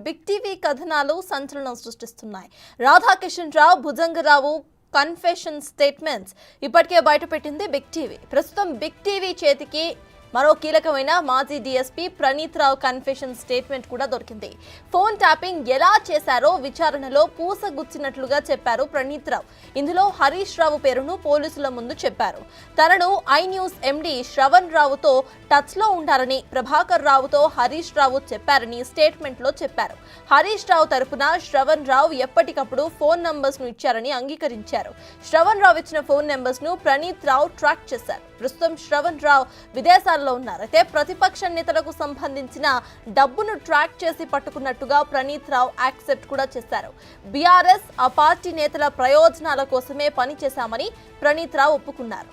Big TV కథనాలు సంచలనం సృష్టిస్తున్నాయి. రాధాకిషన్ రావు, Bhujanga Rao confession statements ఇప్పటికే బయటపెట్టింది బిగ్ టీవీ. ప్రస్తుతం బిగ్ టీవీ చేతికి మరో కీలకమైన మాజీ డీఎస్పీ ప్రణీత్ రావు కన్ఫెషన్ స్టేట్మెంట్ కూడా దొరికింది. ఫోన్ ట్యాపింగ్ ఎలా చేశారో విచారణలో పూసగుచ్చినట్లుగా చెప్పారు ప్రణీత్ రావు. ఇందులో హరీష్ రావు పేరును పోలీసుల ముందు చెప్పారు. తనను ఐ న్యూస్ ఎండీ శ్రవణ్ రావుతో టచ్ లో ఉండాలని ప్రభాకర్ రావుతో హరీష్ రావు చెప్పారని స్టేట్మెంట్ లో చెప్పారు. హరీష్ రావు తరపున శ్రవణ్ రావు ఎప్పటికప్పుడు ఫోన్ నంబర్స్ ను ఇచ్చారని అంగీకరించారు. శ్రవణ్ రావు ఇచ్చిన ఫోన్ నంబర్స్ ను ప్రణీత్ రావు ట్రాక్ చేశారు. ప్రస్తుతం శ్రవణ్ రావు విదేశాల్లో ఉన్నారు. అయితే ప్రతిపక్ష నేతలకు సంబంధించిన డబ్బును ట్రాక్ చేసి పట్టుకున్నట్టుగా ప్రణీత్ రావు యాక్సెప్ట్ కూడా చేశారు. బీఆర్ఎస్ ఆ పార్టీ నేతల ప్రయోజనాల కోసమే పనిచేశామని ప్రణీత్ రావు ఒప్పుకున్నారు.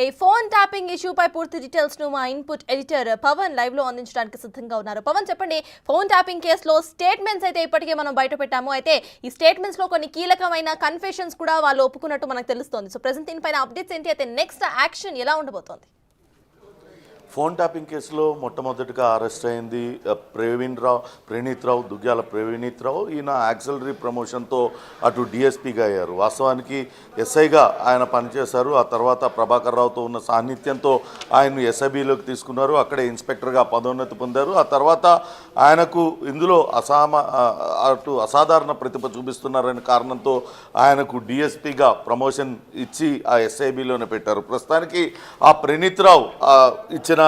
ఈ ఫోన్ ట్యాపింగ్ ఇష్యూపై పూర్తి డీటెయిల్స్ ను మా ఇన్పుట్ ఎడిటర్ పవన్ లైవ్ లో అందించడానికి సిద్ధంగా ఉన్నారు. పవన్, చెప్పండి, ఫోన్ ట్యాపింగ్ కేసులో స్టేట్మెంట్స్ అయితే ఇప్పటికే మనం బయట పెట్టాము. అయితే ఈ స్టేట్మెంట్స్ లో కొన్ని కీలకమైన కన్ఫెషన్స్ కూడా వాళ్ళు ఒప్పుకున్నట్టు మనకు తెలుస్తోంది. సో ప్రెసెంట్ దీనిపైన అప్డేట్స్ ఏంటి? అయితే నెక్స్ట్ యాక్షన్ ఎలా ఉండబోతోంది? ఫోన్ ట్యాపింగ్ కేసులో మొట్టమొదటిగా అరెస్ట్ అయింది ప్రణీత్ రావు, దుగ్గ్యాల ప్రణీత్ రావు. ఈయన యాక్సిలరీ ప్రమోషన్తో అటు డిఎస్పీగా అయ్యారు. వాస్తవానికి ఎస్ఐగా ఆయన పనిచేశారు. ఆ తర్వాత ప్రభాకర్ రావుతో ఉన్న సాన్నిధ్యంతో ఆయన్ను ఎస్ఐబిలోకి తీసుకున్నారు. అక్కడే ఇన్స్పెక్టర్గా పదోన్నతి పొందారు. ఆ తర్వాత ఆయనకు ఇందులో అసాధారణ ప్రతిభ చూపిస్తున్నారనే కారణంతో ఆయనకు డిఎస్పీగా ప్రమోషన్ ఇచ్చి ఆ ఎస్ఐబిలోనే పెట్టారు. ప్రస్తుతానికి ఆ ప్రణీత్ రావు ఇచ్చిన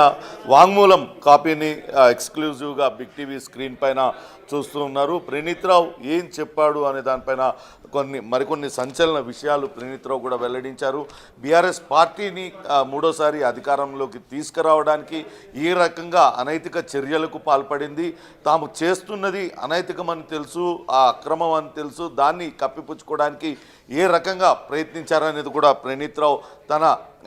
వాంగ్మూలం కాపీని ఎక్స్క్లూజివ్గా బిగ్ టీవీ స్క్రీన్ పైన చూస్తూ ఉన్నారు. ప్రణీత్ రావు ఏం చెప్పాడు అనే దానిపైన మరికొన్ని సంచలన విషయాలు ప్రణీత్ రావు కూడా వెల్లడించారు. బీఆర్ఎస్ పార్టీని మూడోసారి అధికారంలోకి తీసుకురావడానికి ఏ రకంగా అనైతిక చర్యలకు పాల్పడింది, తాము చేస్తున్నది అనైతికమని తెలుసు, ఆ అక్రమం అని తెలుసు, దాన్ని కప్పిపుచ్చుకోవడానికి ఏ రకంగా ప్రయత్నించారనేది కూడా ప్రణీత్ రావు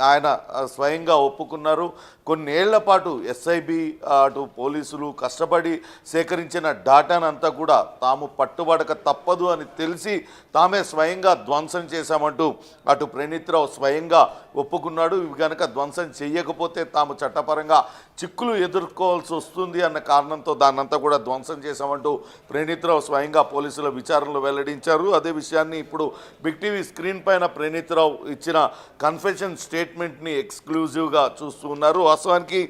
ఆయన స్వయంగా ఒప్పుకున్నారు. కొన్నేళ్ల పాటు ఎస్ఐబి అటు పోలీసులు కష్టపడి సేకరించిన డాటానంతా కూడా తాము పట్టుబడక తప్పదు అని తెలిసి తామే స్వయంగా ధ్వంసం చేశామంటూ అటు ప్రణీత్ రావు స్వయంగా ఒప్పుకున్నాడు. ఇవి కనుక ధ్వంసం చేయకపోతే తాము చట్టపరంగా చిక్కులు ఎదుర్కోవాల్సి వస్తుంది అన్న కారణంతో దాన్నంతా కూడా ధ్వంసం చేశామంటూ ప్రణీత్ రావు స్వయంగా పోలీసుల విచారణలో వెల్లడించారు. అదే విషయాన్ని ఇప్పుడు బిగ్ టీవీ స్క్రీన్ పైన ప్రణీత్ రావు ఇచ్చిన కన్ఫెషన్ స్టేట్మెంట్ని ఎక్స్క్లూజివ్గా చూస్తూ ఉన్నారు. వాస్తవానికి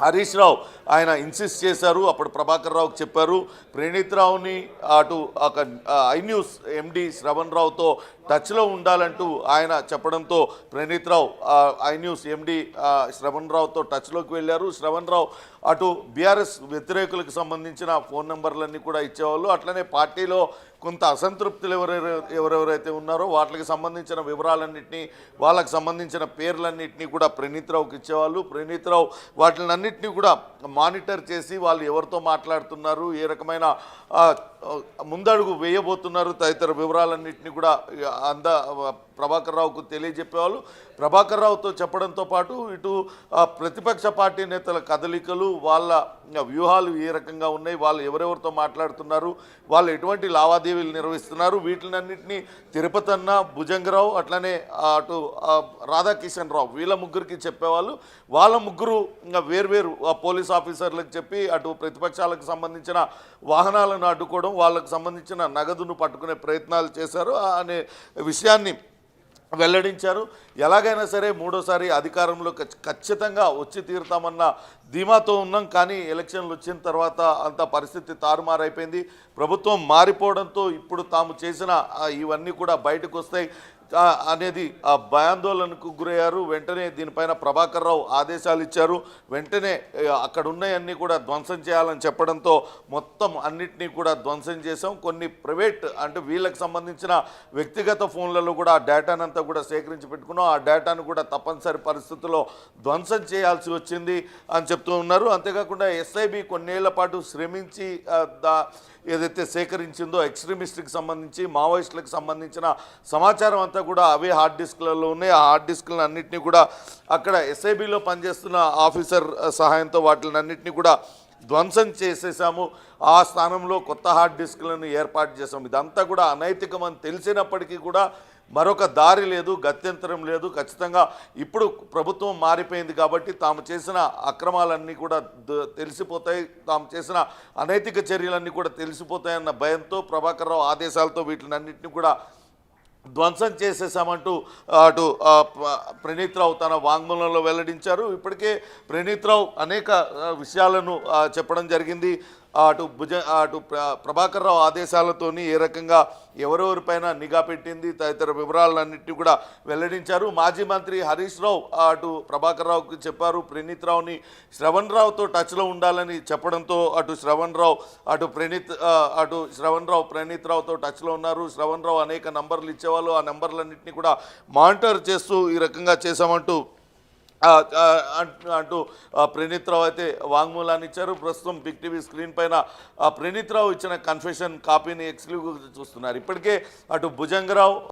హరీష్ రావు ఆయన ఇన్సిస్ట్ చేశారు. అప్పుడు ప్రభాకర్ రావుకి చెప్పారు. ప్రణీత్ రావుని అటు ఐ న్యూస్ ఎండీ శ్రవణ్ రావుతో టచ్లో ఉండాలంటూ ఆయన చెప్పడంతో ప్రణీత్ రావు ఐ న్యూస్ ఎండీ శ్రవణ్ రావుతో టచ్లోకి వెళ్ళారు. శ్రవణ్ రావు అటు బీఆర్ఎస్ వ్యతిరేకులకు సంబంధించిన ఫోన్ నెంబర్లన్నీ కూడా ఇచ్చేవాళ్ళు. అట్లనే పార్టీలో కొంత అసంతృప్తులు ఎవరెవరైతే ఉన్నారో వాటికి సంబంధించిన వివరాలన్నింటినీ, వాళ్ళకి సంబంధించిన పేర్లన్నింటినీ కూడా ప్రణీత్ రావుకి ఇచ్చేవాళ్ళు. ప్రణీత్ రావు వాటినన్నింటినీ కూడా మానిటర్ చేసి వాళ్ళు ఎవరితో మాట్లాడుతున్నారు, ఏ రకమైన ముందడుగు వేయబోతున్నారు తదితర వివరాలన్నింటినీ కూడా ప్రభాకర్ రావుకు తెలియజెప్పేవాళ్ళు. ప్రభాకర్ రావుతో చెప్పడంతో పాటు ఇటు ప్రతిపక్ష పార్టీ నేతల కదలికలు, వాళ్ళ వ్యూహాలు ఏ రకంగా ఉన్నాయి, వాళ్ళు ఎవరెవరితో మాట్లాడుతున్నారు, వాళ్ళు ఎటువంటి లావాదేవీలు నిర్వహిస్తున్నారు, వీటినన్నింటినీ తిరుపతి అన్న, భుజంగరావు, అట్లనే అటు రాధాకిషన్ రావు, వీళ్ళ ముగ్గురికి చెప్పేవాళ్ళు. వాళ్ళ ముగ్గురు వేర్వేరు పోలీస్ ఆఫీసర్లకు చెప్పి అటు ప్రతిపక్షాలకు సంబంధించిన వాహనాలను అడ్డుకోవడం, వాళ్ళకు సంబంధించిన నగదును పట్టుకునే ప్రయత్నాలు చేశారు అనే విషయాన్ని వెల్లడించారు. ఎలాగైనా సరే మూడోసారి అధికారంలో ఖచ్చితంగా వచ్చి తీరుతామన్న ధీమాతో ఉన్నాం. కానీ ఎలక్షన్లు వచ్చిన తర్వాత అంత పరిస్థితి తారుమారైపోయింది. ప్రభుత్వం మారిపోవడంతో ఇప్పుడు తాము చేసిన ఇవన్నీ కూడా బయటకు వస్తాయి అనేది భయాందోళనకు గురయ్యారు. వెంటనే దీనిపైన ప్రభాకర్ రావు ఆదేశాలు ఇచ్చారు. వెంటనే అక్కడ ఉన్నాయన్నీ కూడా ధ్వంసం చేయాలని చెప్పడంతో మొత్తం అన్నిటినీ కూడా ధ్వంసం చేసాం. కొన్ని ప్రైవేట్ అంటే వీళ్ళకి సంబంధించిన వ్యక్తిగత ఫోన్లలో కూడా ఆ డేటానంతా కూడా సేకరించి పెట్టుకున్నాం. ఆ డేటాను కూడా తప్పనిసరి పరిస్థితుల్లో ధ్వంసం చేయాల్సి వచ్చింది అని చెప్తూ ఉన్నారు. అంతేకాకుండా ఎస్ఐబి కొన్నేళ్ల పాటు శ్రమించి ఏదైతే సేకరించిందో ఎక్స్ట్రీమిస్ట్కి సంబంధించి మావోయిస్టులకు సంబంధించిన సమాచారం అంతా కూడా అవే హార్డ్ డిస్క్లలో ఉన్నాయి. ఆ హార్డ్ డిస్క్లను అన్నింటినీ కూడా అక్కడ ఎస్ఐబిలో పనిచేస్తున్న ఆఫీసర్ సహాయంతో వాటిని అన్నింటినీ కూడా ధ్వంసం చేసేసాము, ఆ స్థానంలో కొత్త హార్డ్ డిస్క్లను ఏర్పాటు చేసాము. ఇదంతా కూడా అనైతికమని తెలిసినప్పటికీ కూడా మరొక దారి లేదు, గత్యంతరం లేదు. ఖచ్చితంగా ఇప్పుడు ప్రభుత్వం మారిపోయింది కాబట్టి తాము చేసిన అక్రమాలన్నీ కూడా తెలిసిపోతాయి, తాము చేసిన అనైతిక చర్యలన్నీ కూడా తెలిసిపోతాయన్న భయంతో ప్రభాకర్ రావు ఆదేశాలతో వీటినన్నింటినీ కూడా ధ్వంసం చేసేసామంటూ అటు ప్రణీత్ రావు తన వాంగ్మూలంలో వెల్లడించారు. ఇప్పటికే ప్రణీత్ రావు అనేక విషయాలను చెప్పడం జరిగింది. అటు ప్రభాకర్ రావు ఆదేశాలతోని ఏ రకంగా ఎవరెవరిపైన నిఘా పెట్టింది తదితర వివరాలన్నింటినీ కూడా వెల్లడించారు. మాజీ మంత్రి హరీష్ రావు అటు ప్రభాకర్ రావుకి చెప్పారు, ప్రణీత్ రావుని శ్రవణ్ రావుతో టచ్లో ఉండాలని చెప్పడంతో అటు శ్రవణ్ రావు ప్రణీత్ రావుతో టచ్లో ఉన్నారు. శ్రవణ్ రావు అనేక నంబర్లు ఇచ్చేవాళ్ళు, ఆ నంబర్లన్నింటినీ కూడా మానిటర్ చేస్తూ ఈ రకంగా చేశామంటూ అంటూ ప్రణీత్ రావు అయితే వాంగ్మూలాన్ని ఇచ్చారు. ప్రస్తుతం బిగ్ టీవీ స్క్రీన్ పైన ప్రణీత్ రావు ఇచ్చిన కన్ఫెషన్ కాపీని ఎక్స్క్లూజివ్గా చూస్తున్నారు. ఇప్పటికే అటు భుజంగరావు